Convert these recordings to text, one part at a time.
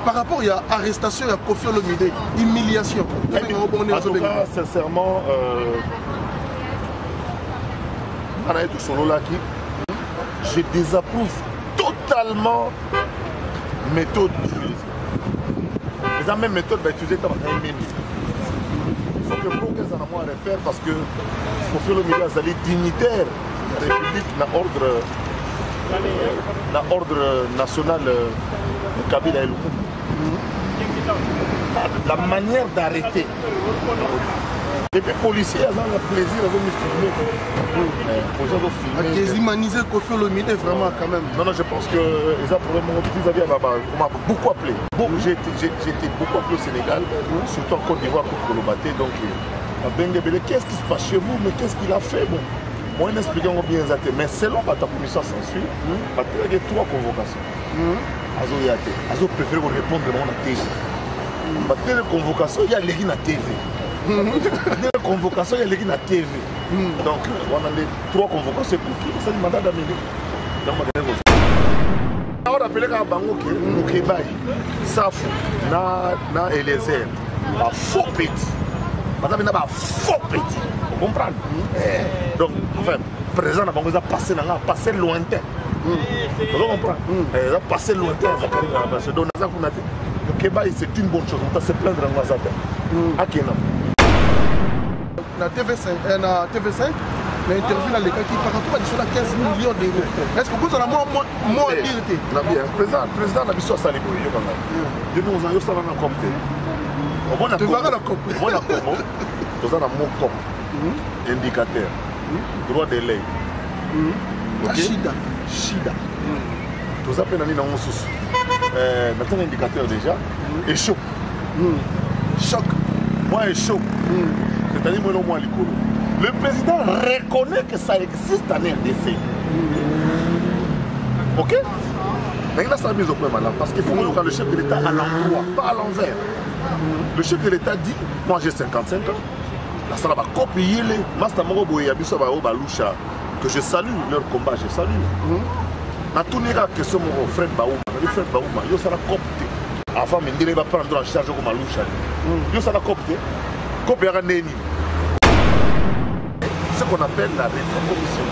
Par rapport à l'arrestation de Koffi Olomide, humiliation. En tout cas, sincèrement, je désapprouve totalement la méthode utilisée. Les mêmes méthodes va utiliser dans un menu. Il faut que pour qu'elles en aient un repère parce que Koffi Olomide est dignitaire de la République dans l'ordre national de Kabila et Lukumba. La manière d'arrêter. Et puis les policiers ont le plaisir de me filmer. Ils humanisent Koffi Olomide vraiment quand même. Non, je pense que on m'a beaucoup appelé. J'ai été beaucoup appelé au Sénégal, surtout en Côte d'Ivoire pour Kolobaté. Donc, qu'est-ce qui se passe chez vous? Mais qu'est-ce qu'il a fait? Bon, moi, je n'explique pas bien exactement. Mais selon ta commission s'ensuit, il y a 3 convocations. Azo préfère répondre à la télé. La convocation, il y a les gens à TV. La convocation, il y a les gens à TV. Donc, on a les 3 convocations pour qui? C'est le mandat d'Amérique. On a appelé à Bango que Moukébaï, Safou, na Eliezer, un faux petit. Madame, il y a un faux petit. Vous comprenez? Donc, enfin, présent, on a passé lointain. Vous comprenez? On a passé lointain. Donc, Moukébaï, c'est une bonne chose. On va se plaindre dans la Zata. À Kenya. Na TV5, l'interview dans les cas qui par rapport à 15 millions d'euros. Est-ce que vous avez moins de vérité? Le président n'a pas besoin de ça. Il nous a dit ça dans la COP. Tu vas à la COP. Nous avons un COP. Indicateur. Droit de l'œil. Shida. Nous avons un sous. Maintenant, l'indicateur déjà est chaud. Choc. Moi, est chaud. C'est-à-dire, moi, moi, le président reconnaît que ça existe en RDC. Ok? Maintenant, ça a mis au point maintenant. Parce qu'il faut que le chef de l'État à l'endroit, pas à l'envers. Le chef de l'État dit, moi j'ai 55 ans. La salle va copier les Master Morobo et Abisso Baloucha. Que je salue leur combat, je salue. Na tout n'est pas question mon frère Baouma. Fred Baouma, yo ça la copte. Avant, il va prendre en charge comme Maloucha. Yo ça la copte. Copte à Neni. Ce qu'on appelle la rétrocommission.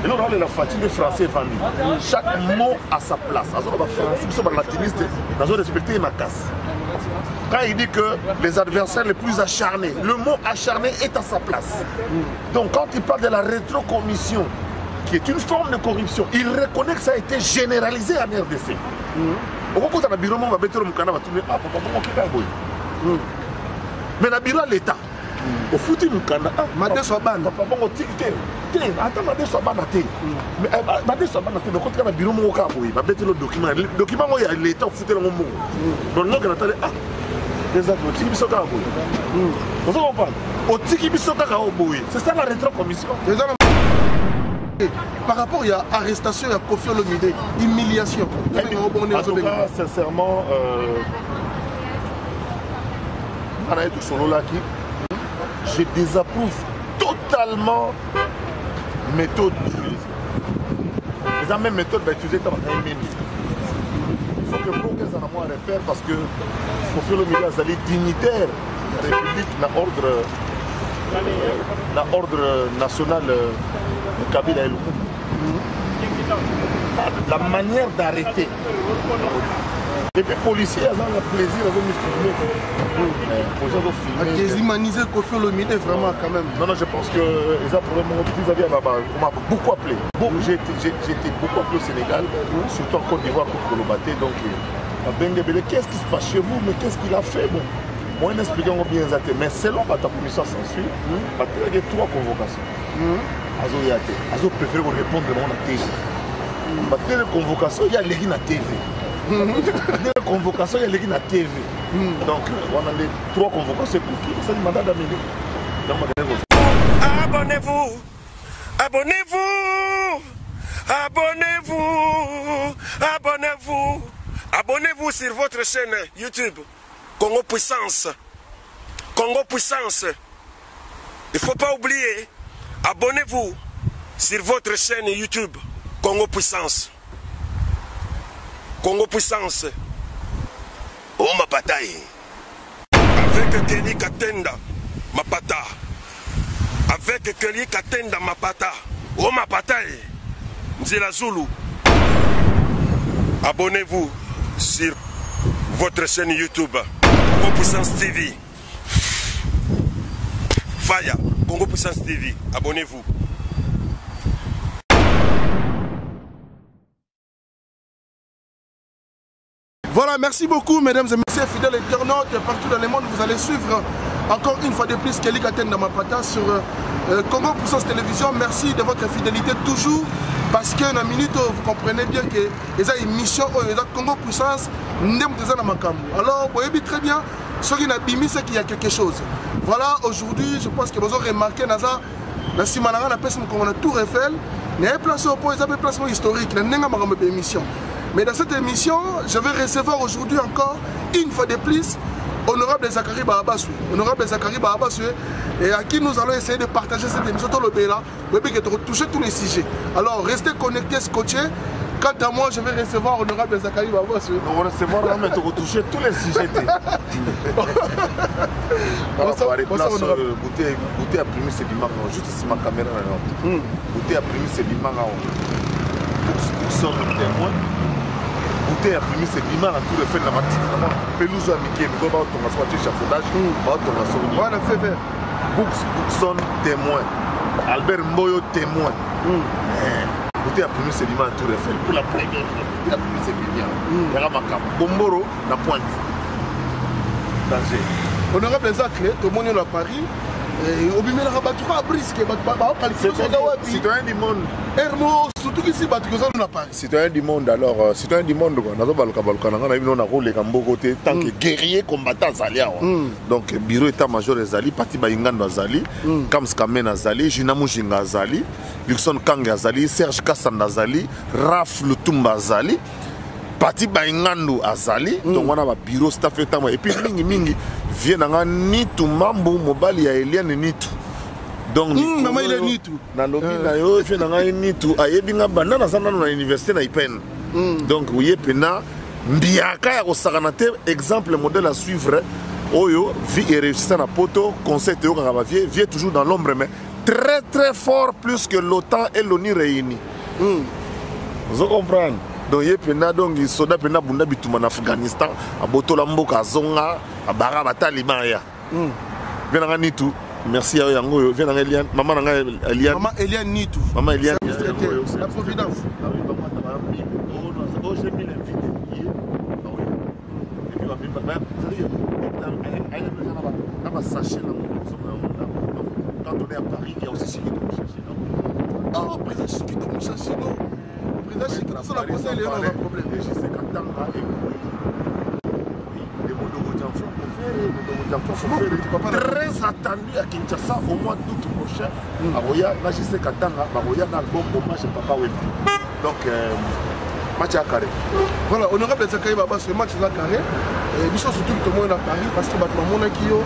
Et là, on a la fatigue de français vendu. Chaque mot à sa place. Nous sommes français, nous sommes latinistes, nous avons respecté ma casse. Quand il dit que les adversaires les plus acharnés, le mot acharné est à sa place. Donc quand il parle de la rétrocommission, qui est une forme de corruption, il reconnaît que ça a été généralisé en RDC. Mais dans le bureau de l'État, au foot, il y a un soit ban. Attends, Madé soit ban. Mais Madé soit ban. Mais quand il y a un bureau, il y a un document. Le document, il y a l'État au foot. Donc, nous avons dit, ah, les autres, au Tiki vous comprenez? Au Tiki c'est ça la rétrocommission. Par rapport à l'arrestation de Koffi Olomide, humiliation. En tout cas, sincèrement, je désapprouve totalement la méthode utilisée. Les mêmes méthodes va utiliser dans un menu. Il faut que pour qu'elles en aient un repère parce que Koffi Olomide est dignitaire de la République dans l'ordre national de Kabila et Lukumba. La manière d'arrêter. Et puis les policiers ont le plaisir de me filmer. Ils humanisent Koffi Olomide vraiment quand même. Non, je pense que on m'a beaucoup appelé. J'ai été beaucoup appelé au Sénégal, surtout en Côte d'Ivoire pour Kolobaté. Donc, qu'est-ce qui se passe chez vous? Mais qu'est-ce qu'il a fait? Bon, moi, je n'explique pas bien exactement. Mais selon ta commission s'ensuit, il y a 3 convocations. Azo préfère répondre à la télé. La convocation, il y a les gens à TV. La convocation, il y a les gens à TV. Donc, on a les 3 convocations pour qui? C'est le mandat d'Amérique. Abonnez-vous! Abonnez-vous! Abonnez-vous! Abonnez-vous! Abonnez-vous sur votre chaîne YouTube. Congo Puissance. Congo Puissance. Il ne faut pas oublier. Abonnez-vous sur votre chaîne YouTube Congo Puissance. Congo Puissance. Oh ma bataille. Avec Kelly Katenda, ma pata. Avec Kelly Katenda, ma pata. Oh ma bataille. Nzela Zulu. Abonnez-vous sur votre chaîne YouTube. Congo Puissance TV. Faya, Congo Puissance TV. Abonnez-vous. Voilà, merci beaucoup mesdames et messieurs, fidèles internautes partout dans le monde. Vous allez suivre encore une fois de plus Kelly Katenda Mapata sur Congo Puissance Télévision. Merci de votre fidélité toujours. Parce que dans la minute, vous comprenez bien que les émissions Congo Puissance, alors vous voyez très bien, ce qui n'a bimi, c'est qu'il y a quelque chose. Voilà, aujourd'hui, je pense que vous avez remarqué, on a Tour Eiffel, il y a un placement historique, il y a une émission. Mais dans cette émission, je vais recevoir aujourd'hui encore, une fois de plus, Honorable Zakari Bahabaswe. Honorable Zakari Bahabaswe, et à qui nous allons essayer de partager cette émission, tout le béla, de toucher tous les sujets. Alors, restez connectés, scotchés. Quant à moi, je vais recevoir Honorable Zakari Bahabaswe. On va recevoir, mais tu vas toucher tous les sujets. Goûter à primer, c'est du marron. Juste ici, ma caméra. Goûter à primer, c'est du marron. Pour ça, le témoin. Goûter à primer, c'est du marron. Tout le fait de la matinée. Pelouse à Mickey, nous allons tomber sur l'échafaudage. On va tomber sur le voilà, fait faire. Bookson témoin. Albert Mboyo témoin. Goûter à primer, c'est du marron. Tout le fait. Pour la première fois, goûter à primer, c'est du marron. Il y a ma Bomboro, la pointe. Danger. Honorable Zakri, tout le monde est à Paris. Citoyen du monde. Surtout ici, citoyen du monde, alors, citoyen du monde, tant que guerrier combattant Zali. Donc, bureau état-major Zali, parti Bayingando Zali, Kams Kamen Zali, Jinamu Jinga Zali, Luxon Kang Zali, Serge Kassan Zali, Raf Lutumba Zali. Parti Baingando Azali, donc on a un bureau staff et puis mingi vient dans nitu mambo mobile ya Eliane nitu. Donc maman il est nitu. Na lobi na yo vient dans nitu ayebinga banana sana na université na Ipen. Donc oui pena mbiaka ya kosakanate exemple modèle à suivre oyo vie et réussite na poto conseil théo kanga vie toujours dans l'ombre mais très très fort plus que l'OTAN et l'ONU réunis. Vous comprenez? Donc il y a des soldats qui sont en Afghanistan, à Botolamboka, à Zonga, à Baraba, Taliban. Viens Nitu. Merci à Yango. Viens Eliane. Maman Eliane. Maman Eliane Nitu. Maman Eliane. La Providence. Quand on est à Paris, il y a aussi Chiki de Mouchachino. Ah, président Chiki de Mouchachino. Président Chiki de Mouchachino, il y a un problème. Très attendu à Kinshasa au mois d'août prochain. Aroya, là je sais qu'Atanga, Aroya dans le bon moment chez Papa Wemby. Donc, match à carré. Voilà, honorable Zakari Baba, ce match à carré. Et nous sommes surtout tout le monde à Paris parce que maintenant, mon Akio,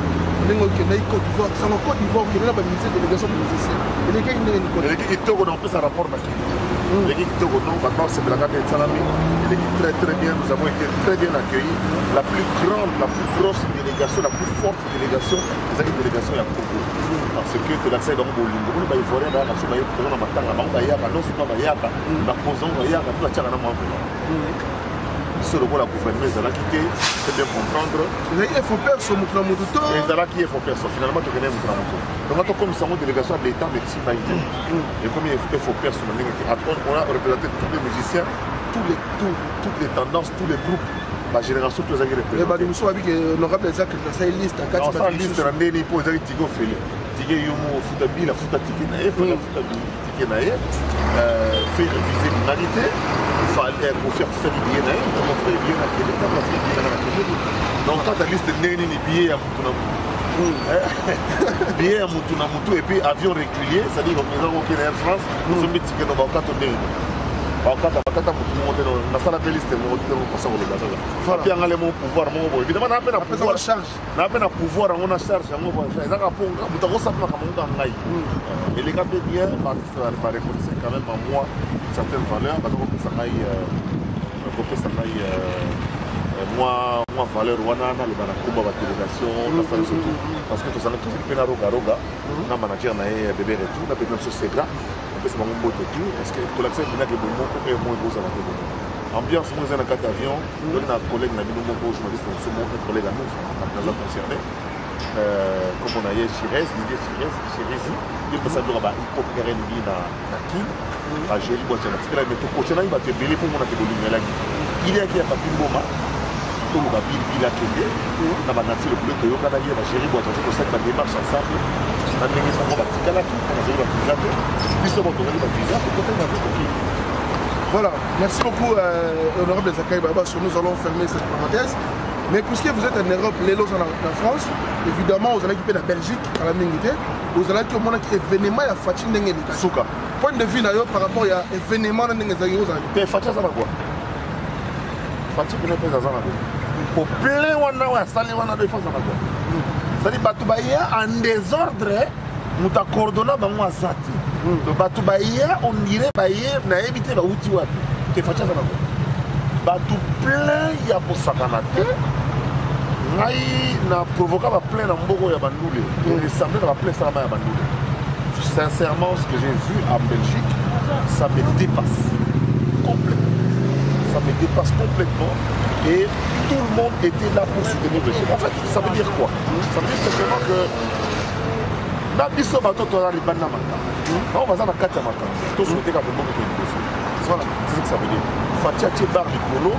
nous sommes en Côte d'Ivoire. C'est en Côte d'Ivoire que nous avons une délégation de musiciens. Et les gars, ils ont plus un rapport avec les gars qui maintenant c'est de la carte de Salami. Il est très très bien, nous avons été très bien accueillis. La plus grande, la plus grosse délégation, la plus forte délégation, c'est une délégation à Congo. Parce que tu l'accès dans le Bolingo, nous avons fait la nation, nous avons fait la matanga, nous avons fait la non, nous avons fait la posons, nous avons fait la tchana, nous avons fait sur le rôle à gouverner, ils allaient quitter, c'est bien comprendre. Il faut faire ce mouvement de temps. Ils allaient quitter, il faut faire ça. Finalement, tu connais un mouvement de temps. Donc, comme nous sommes une délégation de l'État, mais si pas été. Et comme il faut faire ce mouvement, on a représenté tous les musiciens, toutes les tendances, tous les groupes. La génération, tous les agréés représentés. Nous sommes avec l'honorable Isaac, ça une liste. Dans sa liste, on a une liste, Tigo Félix. Tigo Yomo, Foutabi, la Foutabi, la Foutabi, fait réviser l'humanité. Il fallait faire tout ça du bien, on fait bien à Québec, on fait bien à Québec. Donc quand la liste n'est ni billet à Moutounamoutou, billet à Moutounamoutou et puis avion régulier, c'est-à-dire que nous avons Air France, nous avons mis ticket dans le canton de na sala pe liste mo de ko sa wala daga fa pi ngale mo pouvoir mo bo évidemment na pena pouvoir charge na pena pouvoir on a charge mo bo fa za ka ponga buta ko sa ma ka mo ngai et les gars bien participer par reconnaître quand même à moi certaines valeurs parce que ça ngai ko pe ça ngai moi valeur wana na le bana komba ba délégation parce que tout ça tout pena roga na manager na bébé retour na peut-être sur c'est grave parce que mon beau tout parce que pour l'accès bina que bon ko e mo ko ça va ko ambiance mo na carte avion na collègue na bino mo journaliste sur mon collègue à nous dans concerné comme on a eu Chirez il peut ça dire ba il faut faire une vie na qui ba jeli boîte na parce que mais tout coach na il va te belé pour mon te bolingela il y a qui a pas bomba tout le monde il a quitté na ba nature le que yo kana ye ba jeli boîte c'est pour ça que ba démarche ensemble na ndenge ça ba tikala tout on a jeli ba visa biso ba tozali ba visa pour côté na vie. Voilà, merci beaucoup honorable Zakai Baba. Nous allons fermer cette parenthèse. Mais puisque vous êtes en Europe, les lots en France, évidemment, vous allez équiper la Belgique à la Minguité, vous allez équiper un événement à Fatih Ndenge Souka. Point de vue par rapport à l'événement de Ndenge Zagiro. Fatih, ça va quoi? Fatih, vous n'avez pas ça. Pour plein, on a installé de fois, ça va quoi? C'est-à-dire, Batoubaïa en désordre, nous avons coordonné à Zati. Donc, Batoubaïa, on dirait, on a évité la outil. C'est Fatih, ça va quoi? Batou plein ya pour sakanate ngai na provoquer ba plein na mboko ya bandule et semblait na plein ça ya bandule. Sincèrement, ce que j'ai vu en Belgique, ça me dépasse complètement. Ça me dépasse complètement et tout le monde était là pour soutenir le chef. En fait, ça veut dire quoi? Ça veut dire simplement que na biso bato to na libanda mata. On va na kata mata. Tout souhaiter ka mboko ko négocier. Voilà, c'est ce que ça veut dire. Fatia Tchebar du Colo,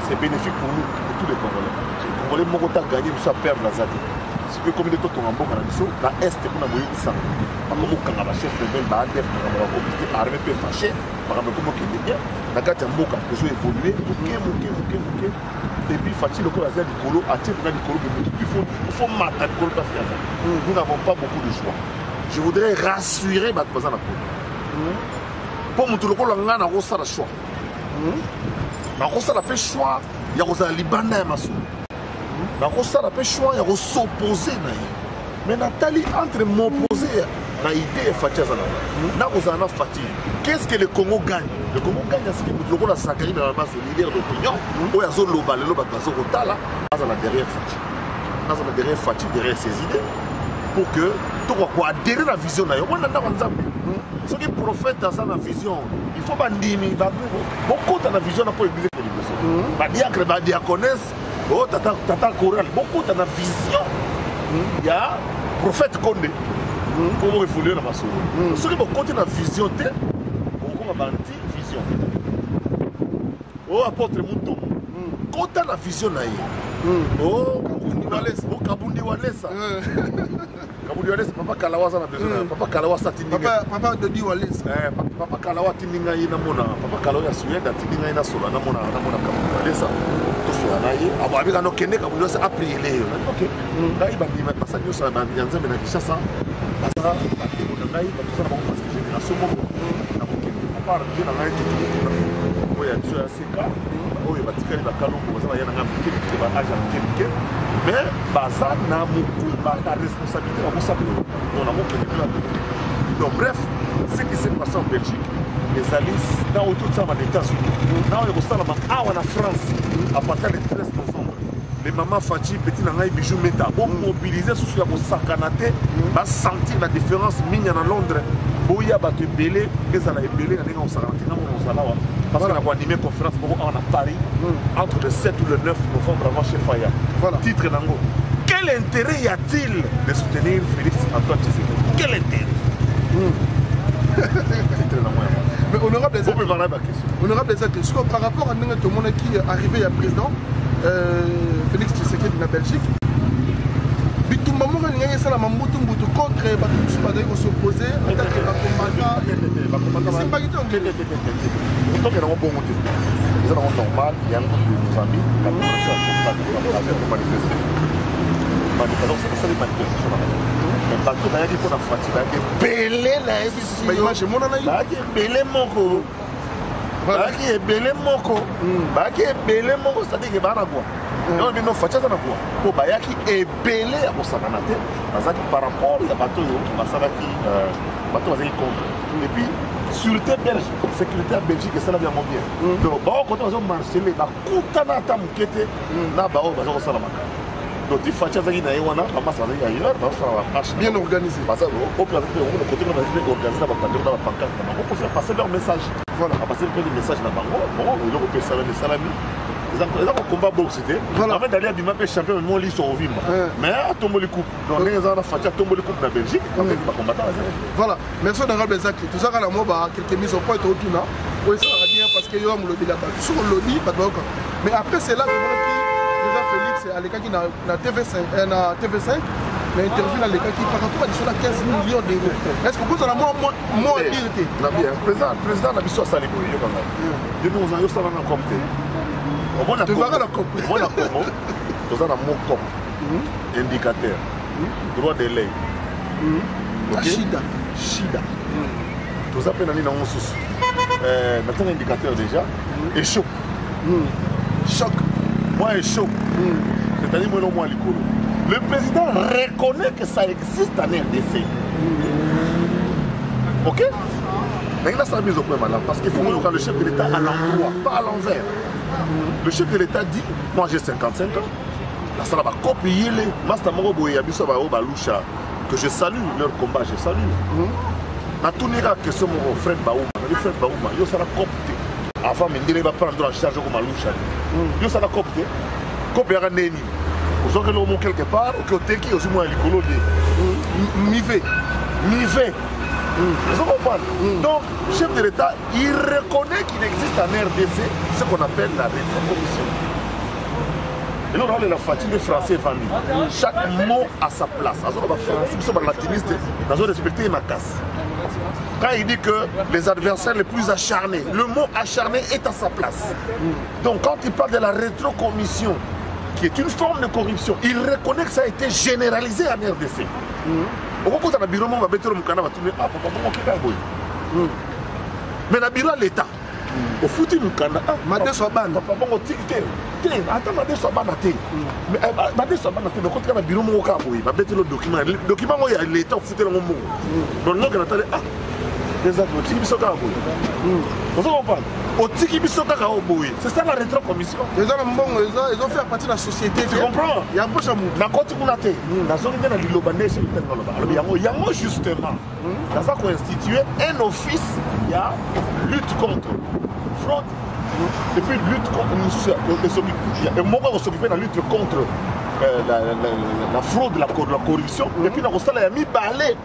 c'est bénéfique pour nous, pour tous les Congolais. Les Congolais Mogota gagné, nous sommes perdre la Zadi. Si vous comme des taux en Boka, la Est, on a moyen de ça. Par contre, quand on a chef rebelle, on a armé peu fâché, par exemple, comme on est bien, la carte en Boka, les choses évoluent, et puis Fatia, le Colo du Colo, a tiré du Colo, il faut mater le Colo parce que nous n'avons pas beaucoup de choix. Je voudrais rassurer ma présence à Colo. Pour tout le monde, on a un choix. On a un choix. Il y a un Libanais. On a un choix. Il y a s'opposer. Mais Nathalie, entre m'opposer à l'idée et Fatia Fatia. Qu'est-ce que le Congo gagne? Le Congo gagne parce que le Congo a sacré dans la base de leader d'opinion. Il y a un lobal, le bateau Rotala. Il y a derrière Fatia. Il y a derrière Fatia, derrière ses idées. Pour que tout quoi adhérer à la vision. Ce qui prophète dans sa vision, il faut bandimi, beaucoup dans la vision pour l'église de l'église. Badiacre, badiaconesse, oh tata choral, beaucoup dans la vision. Il y a prophète Condé. Comment évoluer dans ma source. Ce qui est beaucoup dans la vision, beaucoup dans la vision. Oh apôtre Mouton. Quand dans la vision, oh Kabundi Walesa. Kabundi Walesa, papa Kalawasa na besoin. Papa Kalawasa tindinga. Papa Dodi Walesa. Papa Kalawa tindinga ina mona. Papa Kalawa Suède tindinga ina sola na mona Kabundi Walesa. To sola na ye. Abo abika no kende Kabundi Walesa a prier. OK. Ngai bandi ma pasa nyo sa bandi nzambe na Kinshasa. Pasa bandi ko ngai ba tsana ba ko parce que génération moko. Na ko kende. Papa na ngai to. Oya tu asika. Oyo batikali bakalo ko bazana yana ngambike ba agent quelque. Mais baza na beaucoup de responsabilité à donc bref, ce qui s'est passé en Belgique, les alliés dans autour de ça, les États-Unis, dans le en France, à partir du 13 novembre, les mamans Fatih, petit nangai bijou meta, ont mobilisé sur la sakanate, va sentir la différence mine en Londres, boya ba te belé, et ça la belé, on s'en parce qu'on a animé une conférence à Paris entre le 7 ou le 9 novembre avant chez Faya. Voilà. Titre Nango. Quel intérêt y a-t-il de soutenir Félix Antoine Tshisekedi? Quel intérêt? Titre Nango. Mais honorable des actes, par rapport à tout le monde qui est arrivé à président, Félix Tshisekedi de la Belgique, tout le monde a ça la mamoutou contre les s'opposer, c'est pas du tout. Donc, il y a un bon motif. C'est normal, il y a un peu de famille, il y a un peu de manifester. C'est ça les manifestations. Mais parce que il faut la fatigue, il y a belé la institution. Il y a belé moko. Il y a belé moko. Il y a belé moko, c'est-à-dire qu'il y a un agua. Non, mais non, fatigue ça n'a pas. Pour bayaki est belé à Bosakanate, par rapport à bateau qui va s'arrêter, bateau va contre. Et puis sûreté belge, sécurité en Belgique, et ça l'a bien bien. Donc, quand on a marché, on a coûté à ta mouquette, on a ça la maca. Donc, il faut que tu aies ailleurs, bien organisé. Parce que au côté on a organisé dans la pancarte, on peut faire passer leur message. Voilà, passer le message dans le bango, il peut faire des salamis. Ils ont un combat boxe, voilà. Avant d'aller à Bimapé champion, nous on lit sur Ovim. Mais à tomber les coupes. Donc les gens ont fait tomber les coupes dans la Belgique, quand même, pas combattant. Voilà, merci d'avoir besoin de tout ça. Quand on a quelques mises au point, tout là, oui, ça va bien parce qu'il y a un lobby là-bas. Sur le lobby, pas de bon. Mais après, c'est là que déjà Félix, à l'écart qui na TV5, l'interview à l'écart qui par contre, il y a 15 millions d'euros. Est-ce que vous avez moins d'irrité? Le président n'a pas besoin de ça. Il nous a eu ça dans la compte. Tu vas à la COP. Tu vas à mon COP. Indicateur. Droit de l'œil. Shida. Tu vas appeler dans mon sous. Maintenant, l'indicateur déjà. Et chaud. Choc. Moi, et chaud. C'est-à-dire, moi, moi, le président reconnaît que ça existe en RDC. Ok? Mais il a sa mise au point maintenant. Parce qu'il faut que le chef de l'État à l'endroit, pas à l'envers. Le chef de l'État dit, moi j'ai 55 ans, la salle va copier les Mastamoro Boyabiso Baloucha, que je salue leur combat, je salue. Na tout n'est que ce mon frère Baouma, le frère Baouma, il sera copté. Avant, il va prendre en charge comme Maloucha. Il sera copté, copier à Néni. Vous aurez le mot quelque part, au côté qui est aussi moins l'écolo. Mivé. Vous comprenez? Donc, le chef de l'État, il reconnaît qu'il existe en RDC ce qu'on appelle la rétrocommission. Et là, on a la fatigue des Français vendus. Chaque mot a sa place. Nous sommes latinistes, nous avons respecté ma casse. Quand il dit que les adversaires les plus acharnés, le mot acharné est à sa place. Donc, quand il parle de la rétrocommission, qui est une forme de corruption, il reconnaît que ça a été généralisé en RDC. Au bureau, on va mettre le mukana, mais dans bureau l'État, au foot mukana, Madé Soban, papa bon tic-tic, attends Madé Soban à thé, mais Madé Soban à thé, mais quand on a bureau mon cas, on va mettre le document, il y a l'État au foot le moment. Donc nous on attendait les autres, tic biso ka boy. Vous comprenez? Au tic biso ka boy. C'est ça la rétrocommission. Les gens ils ont fait partie de la société. Tu comprends? Il y a un peu de monde. Na côté on a té. Na zone de la Lilobanais sur le terrain là-bas. Il y a justement. Dans ça qu'on institué un office, il y a lutte contre fraude. Et puis lutte contre et moi on s'occupe de la lutte contre la fraude, la corruption. Et puis dans ça il y a mis balai.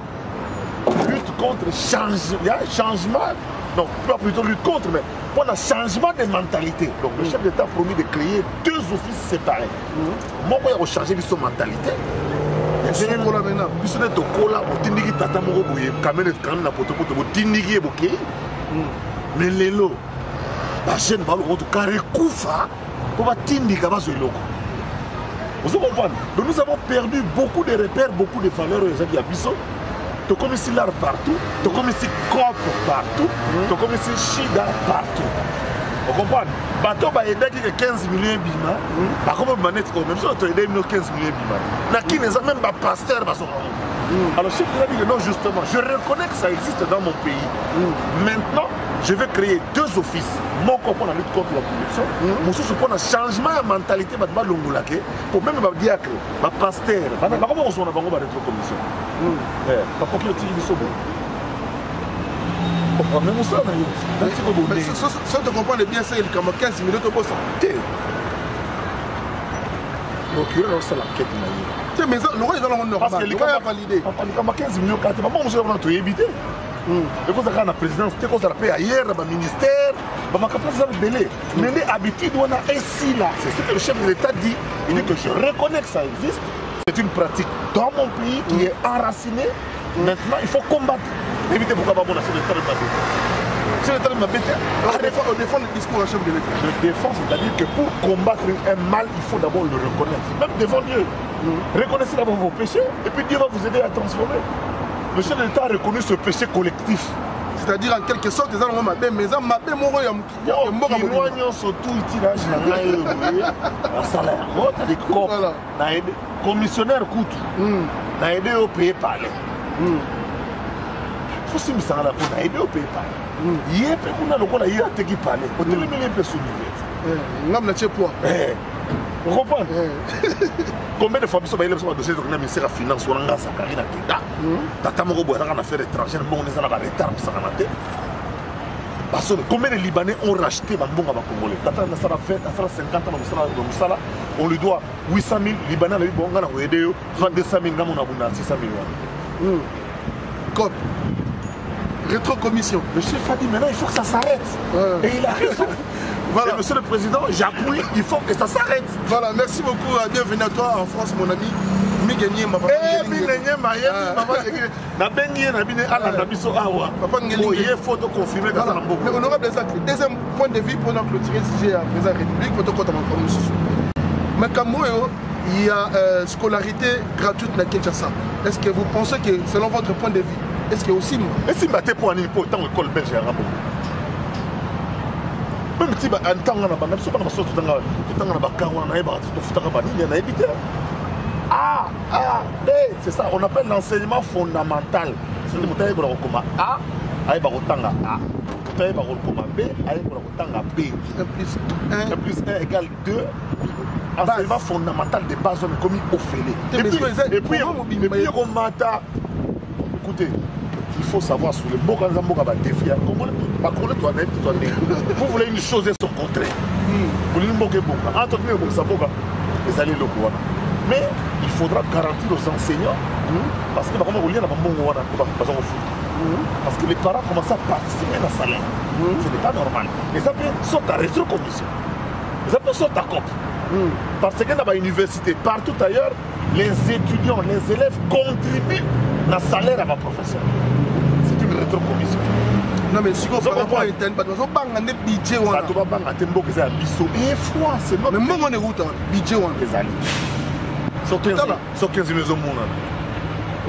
Lutte contre changement, non, pas plutôt lutte contre, mais pour le changement de mentalité. Donc le chef d'État a promis de créer 2 offices séparés. Moi, je vais changer de mentalité. Je vais maintenant. Je vais te coller, je vais te tata moro boye, kamene kamene na poto poto, je vais te boké. Mais les lots, la chaîne va le retour carré koufa, pour va tindika va sur loko. Vous comprenez? Donc nous avons perdu beaucoup de repères, beaucoup de valeurs aux gens qui habitent. Tu comme ici l'art partout, tu comme ici COP partout, tu comme ici Shida partout. Vous comprenez? Bateau va aider 15 millions de bima, par contre, même si tu aides 15 millions de bima, qui n'est même pas pasteur. Alors, je dis non, justement, je reconnais que ça existe dans mon pays. Maintenant, je vais créer 2 offices. Mon compagnon la lutte contre la corruption, mon sous pour un changement de mentalité, pour même dire que ma pasteur, comment on s'en a la rétrocommission. Papa qui le tire du sobo. Même ça, si tu comprends bien, c'est il y a 15 minutes au boss. Donc, c'est la quête. Mais le roi est dans le monde normal. Parce que le roi a validé. Il y a 15 minutes, maman, on a évité. Et quand on a la présidence, on a fait ailleurs, le ministère, on a fait belé. Mais l'habitude, on a ici là. C'est ce que le chef de l'État dit. Il dit que je reconnais que ça existe. C'est une pratique dans mon pays qui est enracinée. Maintenant, il faut combattre. Évitez pourquoi on a fait le temps de battre. C'est le temps de battre. On défend le discours du chef de l'État. Je défends, c'est-à-dire que pour combattre un mal, il faut d'abord le reconnaître. Même devant Dieu. Reconnaissez d'abord vos péchés et puis Dieu va vous aider à transformer. Le chef de l'État a reconnu ce péché collectif. C'est-à-dire en quelque sorte, les gens ont ma belle maison, ma belle moro, il y a un surtout tirage à salaire. Il y a des corps, commissionnaire coûte, il y a aidé au pays par les. faut simbisa la pour aider au pays pas. Hier peut qu'on a le quoi hier te qui parler. Au télé mais peut soulever. Ngam na tchepoa. Vous comprenez? Combien de fois ils sont allés sur le dossier de la ministère de la Finance ou l'anga sakari na kita. Tata moko boya na affaire étrangère bon on est na retard pour ça na tête. Parce que combien de Libanais ont racheté Bambonga Congolais? Tata na sala fait, na sala 50 ans na sala on lui doit 800 000 Libanais na bonga na aider 200 000 ngamo na bunda 600 millions. COP. Rétrocommission. Le chef a dit maintenant il faut que ça s'arrête. Et il a raison. Voilà. Et monsieur le président, j'appuie, il faut que ça s'arrête. Voilà, merci beaucoup. Bienvenue à toi en France, mon ami. Migagné, ma papa. Photo confirmée. Mais honorable Zach, deuxième point de vue pour nous clôturer le sujet à la présidence de la République, mais comme il y a scolarité gratuite à Kinshasa. Est-ce que vous pensez que, selon votre point de vue, est-ce que aussi. Est-ce que vous pour un important école belge à Rabou? Même si vous avez un temps, c'est ça, on appelle l'enseignement fondamental. C'est le mot A, A, B, B. 1 plus 1 égale 2. Enseignement fondamental de base, on est commis au fêlé. Et puis, écoutez, il faut savoir sur le Boka Zamboka va défier. Vous voulez une chose et son contraire. Vous voulez une Boka Boka. Entretenir le Boka, les alliés locaux. Mais il faudra garantir aux enseignants, parce que parce que les parents commencent à participer à la salaire. Ce n'est pas normal. Les appels sont à rétrocommission. Les appels sont à COP. Parce que dans l'université, partout ailleurs, les étudiants, les élèves contribuent à salaire à ma profession. C'est une rétrocommission. Non mais si vous par rapport à Eten, parce que vous avez un budget. Vous avez un c'est notre mais moi, on est où budget. Sur 15 000 euros.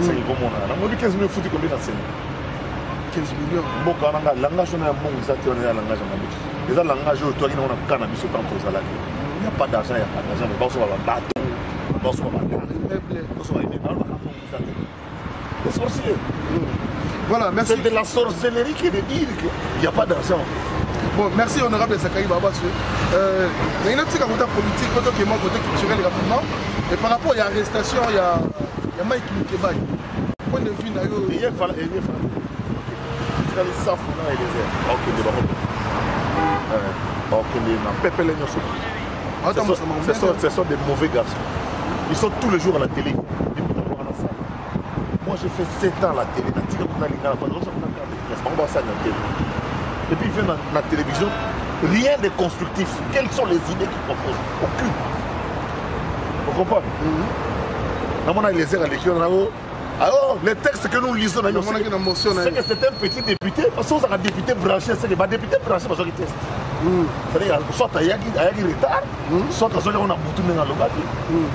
C'est un gros monde. On dit 15 000 foutus combien d'enseignants? 15 millions. Bon, quand on a langage, on a un bon langage. Les langages, toi, on a cannabis au temps pour ça. Il n'y a pas d'argent, il n'y a pas d'argent. Mais on va bateau. On va les sorciers. Voilà, merci. C'est de la sorcellerie qui est de dire qu'il n'y a pas d'argent. Bon, merci honorable Sakari Babassou. Il y a une autre politique, côté culturel rapidement. Et par rapport à l'arrestation, il y a Mike Mukebay. Point de vue, il y a ce sont des mauvais garçons. Ils sont tous les jours à la télé. Moi j'ai fait 7 ans à la télé. Et puis ils viennent à la télévision. Rien de constructif. Quelles sont les idées qu'ils proposent? Aucune. Vous comprenez? On a les airs à l'école. Alors, les textes que nous lisons, c'est que c'est un petit député, parce qu'on a un député branché, c'est que les députés branchés, parce qu'ils testent. C'est-à-dire, soit il y a un retard, soit on a bouté dans le bâti.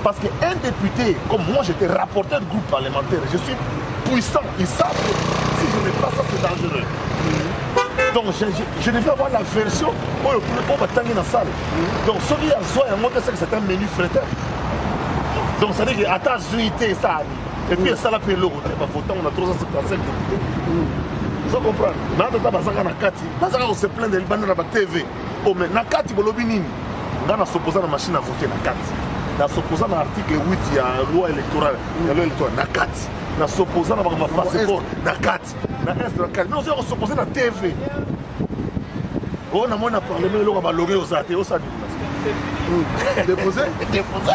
Parce qu'un député, comme moi, j'étais rapporteur de groupe parlementaire, je suis puissant, ils savent que si je ne fais pas ça, c'est dangereux. Donc, je devais avoir la version où on va tanguer dans la salle. Donc, ce qui a besoin, c'est que c'est un menu fréteur. Donc, ça veut dire qu'à ta zuité, ça arrive. Et puis ça l'a fait l'eau, on a 355 députés. Vous comprenez? On se plaint de Liban dans la TV. Oh, mais Nakati, on a s'opposé à la machine à voter Nakati. On a s'opposé à l'article 8, il y a une loi électorale. Nakati. On a s'opposé à ma passeport. Nakati. Mais on s'opposé à la TV. On a moins parlé, mais on a logué aux athées. Déposé? Déposé.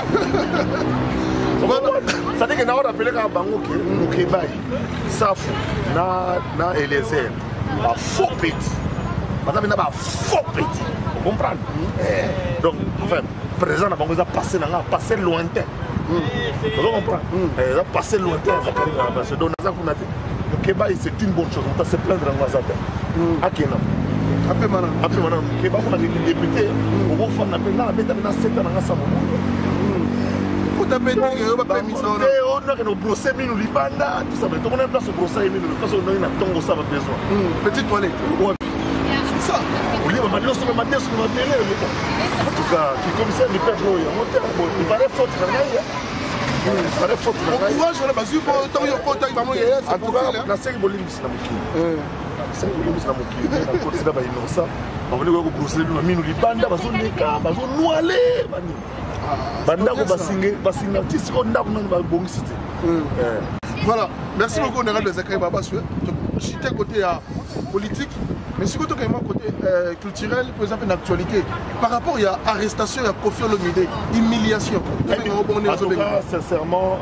Ça veut dire que nous avons appelé Bango Mukebay, Safou, na Eliezer, un faux petit. Madame n'a pas faux petit. Vous comprenez? Donc, enfin, présent à Bango, il a passé lointain. Vous comprenez? Il a passé lointain. Donc, Mukebay, c'est une bonne chose. On va se plaindre en Wazata. Akena. Après maintenant, Mukebay, on a des députés. On va faire un appel dans 7 ans dans Samoa. On a brossé Minou Libanda, tout ça, mais tout le monde a place brossé Minou, parce qu'on a une tongo, ça va besoin. Petite toilette. C'est ça. On dit, maintenant, sur le matin, sur le matin, en tout cas, qui commissaire du peuple, il paraît fort, Pare faute na ngai. Courage on a basu pour tant yo kota vraiment yé. En tout cas, na seki bolimbisi na mokili. Seki bolimbisi na mokili. Na kotisa ba inosa. Bavoni ko brosser bino minu libanda bazondeka, bazonoale bani. Banda ko basinga tisi ko ndako nani babongisi te. Voilà, merci beaucoup honorable Zakaï Babasoué. J'étais côté politique, mais si côté culturel, par exemple, une actualité. Par rapport à l'arrestation, il y a Kofi Olomide, humiliation. En tout cas, sincèrement,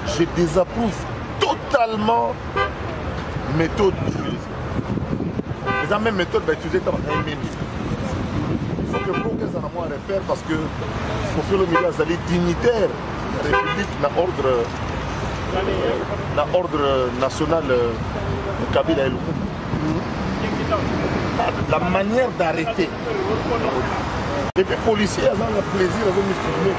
je désapprouve totalement la méthode utilisée. Les mêmes méthodes utilisées dans un minute. Il faut que pour qu'elles en aient un repère parce que Kofi Olomide est dignitaire de la République dans l'ordre national de Kabila et Lumumba. La manière d'arrêter. Et puis les policiers ont le plaisir de me filmer.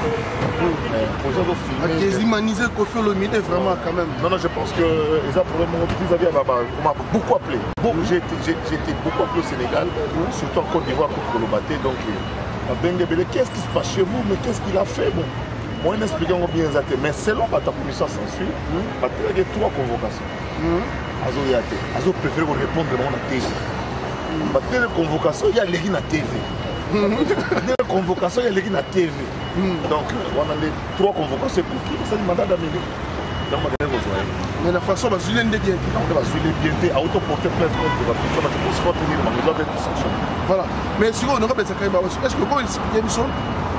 Ils humaniser Kofi Olomide vraiment quand même. Non, je pense que les on m'a beaucoup appelé. J'ai été beaucoup appelé au Sénégal, surtout en Côte d'Ivoire pour Kolobaté. Donc, qu'est-ce qui se passe chez vous? Mais qu'est-ce qu'il a fait? Bon, moi, je explique bien ça. Mais selon ta commission censure, il y a 3 convocations. Azo préfère répondre à la TV. La convocation, il y a les gens à TV. La convocation, il y a les gens à TV. Donc, on a les 3 convocations pour qui? C'est le mandat d'amener. Mais la façon dont Julien de bien. On va Julien bien à autoporter plainte contre la personne qui peut tenir, mais doit être sanctionné. Voilà. Mais si on aurait Zakaï Babasoué, est-ce que quand il y a une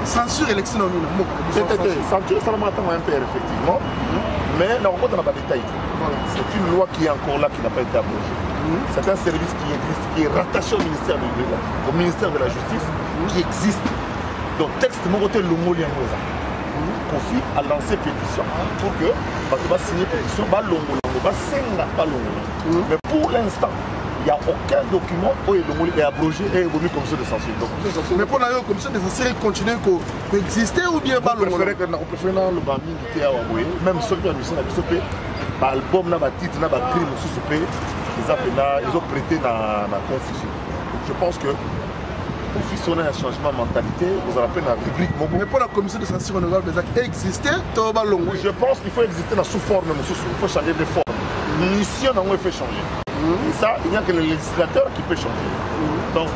censure élection dans le censure, ça m'a un peu effectivement. Mais là, on n'a pas de détails. C'est une loi qui est encore là, qui n'a pas été abrogée. C'est un service qui existe, qui est rattaché au ministère de la Justice, qui existe. Donc, texte Moroté Lomoli Angoza. Kofi a lancé pétition pour que tu vas signer pétition, mais pour l'instant, il n'y a aucun document où il est abrogé et évolué comme ça de censure. Mais pour la commission de censure, continuer à exister ou bien pas le préféré que nous préférons le bandit qui est à Ouaboye, même ceux qui ont mis ça dans l'album, dans le titre, dans le crime, ils ont prêté dans la confusion. Je pense que pour un changement de mentalité, vous avez la rubrique. Mais pour la commission de censure honorable, exister, je pense qu'il faut exister sous forme, il faut changer de forme. Mission, on fait changer. Et ça, il n'y a que le législateur qui peut changer. Donc,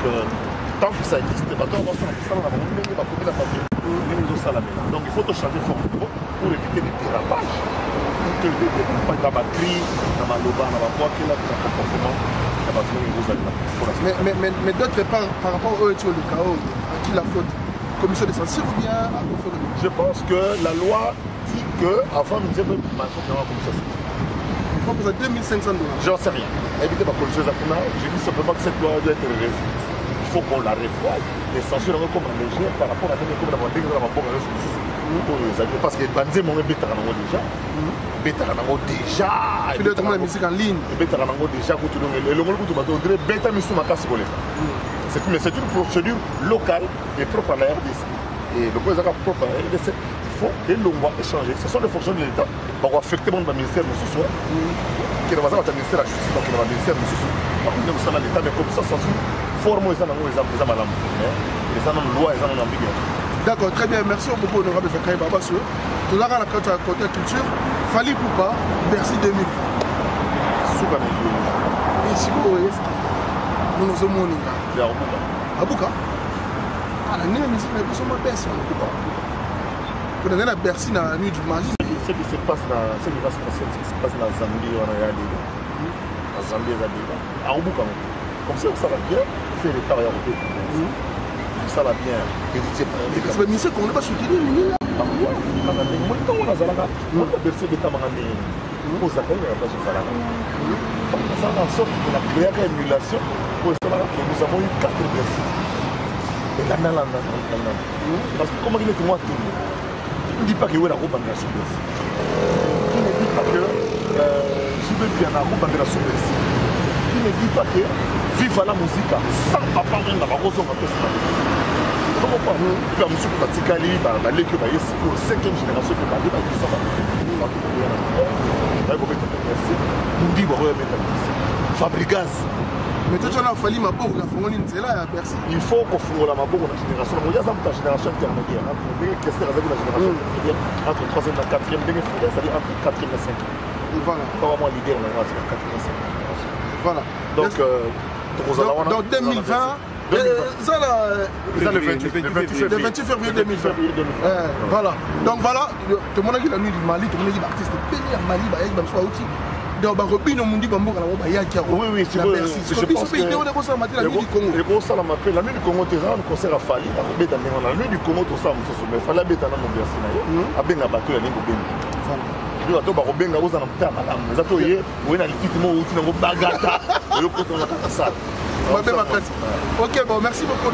tant que ça existe, donc il faut changer de forme pour éviter les dérapages. Des dérapages dans ma crie, dans ma loba, dans ma voix, dans le comportement. Mais d'autre part, par rapport au chaos, à qui la faute? Commission de censure ou bien à Kofi Olomide? Je pense que la loi dit qu'avant, nous disons qu'il faut faire une commission de censure. Il faut poser $2500. J'en sais rien. Évitez ma commission de censure. Je dis simplement que cette loi doit être révisée. Il faut qu'on la revoie. Les censures comme un léger par rapport à la comme la vendée dans ma boîte parce que Banzé mon bétarango déjà. Bétarango déjà. Puis d'autres la musique en ligne. Bétarango déjà que tu le monde que tu vas donner béta mission ma casse volée. C'est une procédure locale et propre à la RDC. Et le président propre à la RDC, il faut que l'on va échanger. Ce sont les fonctions de l'État qui vont affecter mon ministère de Soussou. Qui ne va pas être ministère de la Justice, donc il va ministère de Soussou. Par contre, nous sommes l'État, mais comme ça, sans forme, ils ont mal. Les gens ont loi, ils ont ambigu. D'accord, très bien. Merci beaucoup, honorable Zakaï Babasoué. Tout là, côté culture, Fally Ipupa, Bercy 2000. Et si vous voyez, nous sommes au Moninga. C'est à Abuka. Abuka? Ah, la musique, nous sommes à Bercy. Vous avez la Bercy dans la nuit du mardi. Ce qui se passe dans la Zambie, on a dit. La Zambie, à Abuka. Comme ça, ça va bien. Faire les travailleurs au pays. Ça va bien. C'est une mission qu'on n'a pas soutenue. On a bercé des camarades. Pour ça, il n'y a pas de salade. Ça en sorte qu'on a créé une émulation. Pour ça, nous avons eu 4 bercés. Et là, parce que comment il est moi tout ne dis pas que vous avez la robe de la sous-bercé. Qui ne dit pas que je veux bien la robe de la sous-bercé. Qui ne dit pas que vive la musique sans papa même la rose on va faire ça. Comment pas la musique pratically par la leke ba yesi pour 5e génération que ba ba ça va. Ba ko mettre merci. Mundi ba ko mettre. Fabrigaz. Mais toi, tu as fallu ma bourre, la fongoni, c'est là, merci. Il faut qu'on fourre la bourre dans la génération. Il y a la génération intermédiaire. Qu'est-ce que la génération intermédiaire entre 3e et 4e, c'est-à-dire entre 4e et 5e. Voilà. Pas vraiment leader, mais c'est 4e et 5e. Voilà. Donc, dans 2020, ça le 28 février 2020. Voilà. Donc voilà, tout le monde a dit la nuit du Mali, tout le monde a dit l'artiste béni à Mali, il y a soit outil. Donc, oui, oui, c'est bon. Je pense que la nuit du Congo, tu as un concert à Fali. La nuit du Congo, tu as un concert à Fali. Tu as un concert ok, bon, merci beaucoup.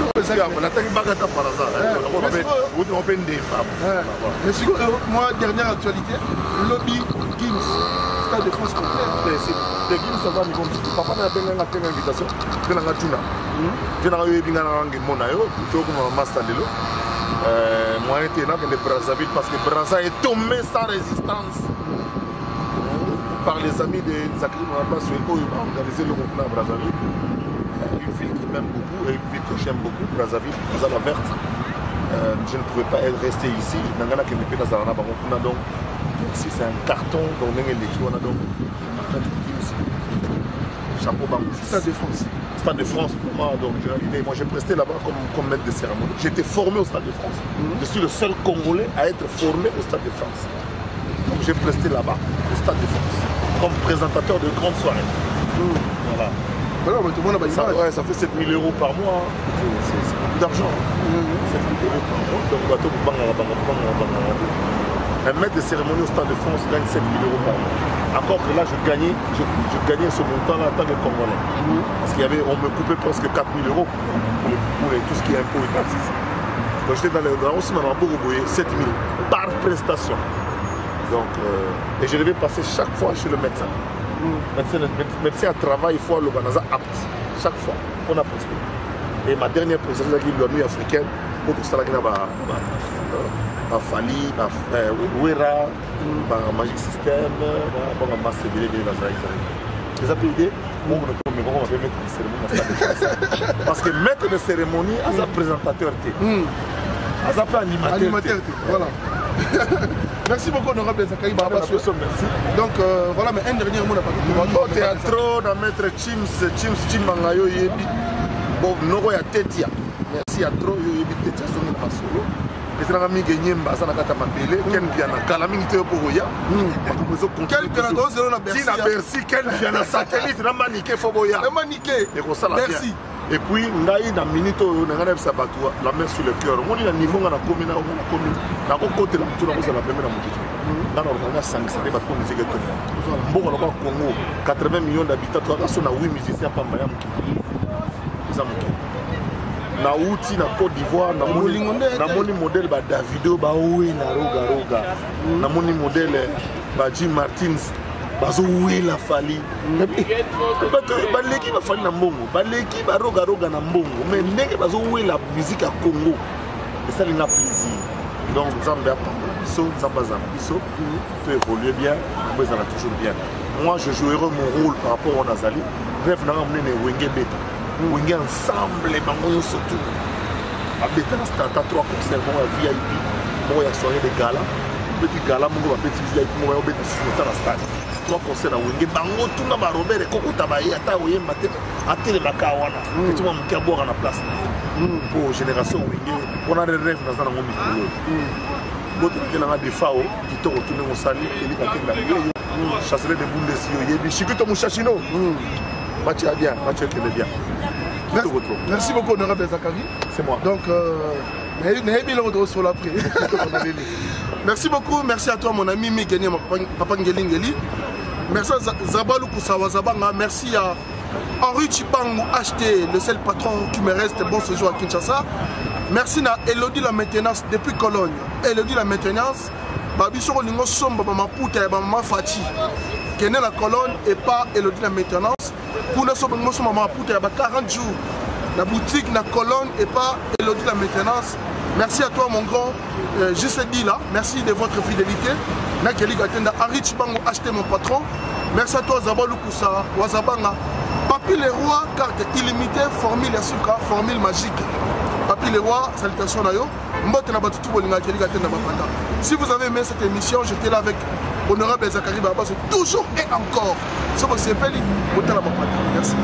Moi, dernière actualité, lobby Gims, Stade de France complet. De Gims, ça va, papa n'a pas une invitation. Je moi, j'étais là de Brazzaville parce que Brazzaville est tombé sans résistance par les amis de Zakri Mouabas qui ont organisé le concours à Brazzaville. Une ville qui m'aime beaucoup et une ville que j'aime beaucoup, Brazzaville, la Verte. Je ne pouvais pas rester ici. Donc, si c'est un carton, donc chapeau bambou. Stade de France. Stade de France pour moi, donc moi j'ai presté là-bas comme maître de cérémonie. J'ai été formé au Stade de France. Je suis le seul Congolais à être formé au Stade de France. Donc j'ai presté là-bas au Stade de France comme présentateur de grandes soirées. Voilà. Voilà, mais tout le monde a ça, ouais, ça fait 7 000 € par mois. C'est beaucoup d'argent. 7 000 € par mois. Donc bateau pour un maître de cérémonie au Stade de France gagne 7 000 € par mois. Encore que là, je gagnais ce montant-là en tant que Congolais. Parce qu'on me coupait presque 4 000 € pour tout ce qui est impôts et taxes. Donc j'étais dans le aussi, on m'a beaucoup 7 000 par prestation. Donc, et je devais passer chaque fois chez le médecin. Le médecin à travail, il faut le banaza apte. Chaque fois, on a presté. Et ma dernière prestation, c'est la nuit africaine, pour tout ça, il y a Fali, Wera, Magic System, Master Billet de la Zaïza. Les APID, on va mettre des cérémonies. Parce que maître de cérémonie, à sa présentateur, à sa animateur. Voilà. Merci beaucoup, honorable Zakari Baba. Merci. Donc voilà, mais un dernier mot n'a pas dit. Au théâtre, dans maître Chims Mangayo Yebi. Bon, Noro ya Tetia. Merci à trop, Yebi Tetia, son masolo. Et c'est un ami qui est basé dans la Katamabele, qui est bien à Calamité pour Roya. Quel Canada, c'est là, Bercy. Bercy, quel bien à satellite, n'a maniqué Foboya. N'a maniqué. Merci. Et puis, Ndaï, dans minute, on a un sabatoire, la main sur le cœur. On est à niveau, on a commune, on a commune. On a côté la tour, on a la première moitié. On a 5 années, parce qu'on est bon, on a Congo, 80 millions d'habitants, on a 8 musiciens par Mayam. Na outi na Côte d'Ivoire na moni modèle ba Davido ba owe na roga na moni modèle ba Jim Martins bazo owe la Fali ba leki ba Fali na mbongo ba leki ba roga na mbongo mais ndenge bazo owe la musique à Congo et ça il a plaisir donc Zambia biso Zambazana biso tout évolue bien mais ça va toujours bien. Moi je jouerai mon rôle par rapport au Nazali rêve na ramener Wenge Beta on est ensemble, on surtout. Avec un stade, 3 concerts, on VIP, on a soirée de gala, petit gala, on a petit VIP, on a petit stade. 3 concerts à Wenge, bango tout na Robert et Coco Tabaye, ata oye maté, ate le makawana. Et tu m'as mis à boire à la place. Pour génération Wenge, on a des rêves dans un micro. Votre général de FAO, qui te retourne au sali, et il a chasserait des boules de sio, il y a Chikuto Mouchachino. Mathieu bien, Mathieu qui est bien. Merci beaucoup, honorable Zakari. C'est moi. Donc, merci beaucoup, merci à toi, mon ami Migeni, Papa Ngelingeli. Merci à Zabalou Koussawa Zabanga, merci à Henri Chipangu, acheté le seul patron qui me reste. Bon séjour à Kinshasa. Merci à Elodie la maintenance depuis Cologne. Elodie la maintenance, Babisoro Lingo Somba, Maputa et Maman Fati. Qui est né la colonne et pas Elodie la maintenance. Pour nous, nous sommes à 40 jours. La boutique, la colonne et pas Elodie la maintenance. Merci à toi, mon grand. Je sais dit là. Merci de votre fidélité. Nakeli Gatenda, Henri Chibango, acheté mon patron. Merci à toi, Zabalou Koussa, Wazabanga. Papi les rois, carte illimitée, formule Yasuka, formule magique. Papi les rois, salutations Nayo. Si vous avez aimé cette émission, j'étais là avec Honorable Zakari Baba, c'est toujours et encore. C'est pour que c'est Merci.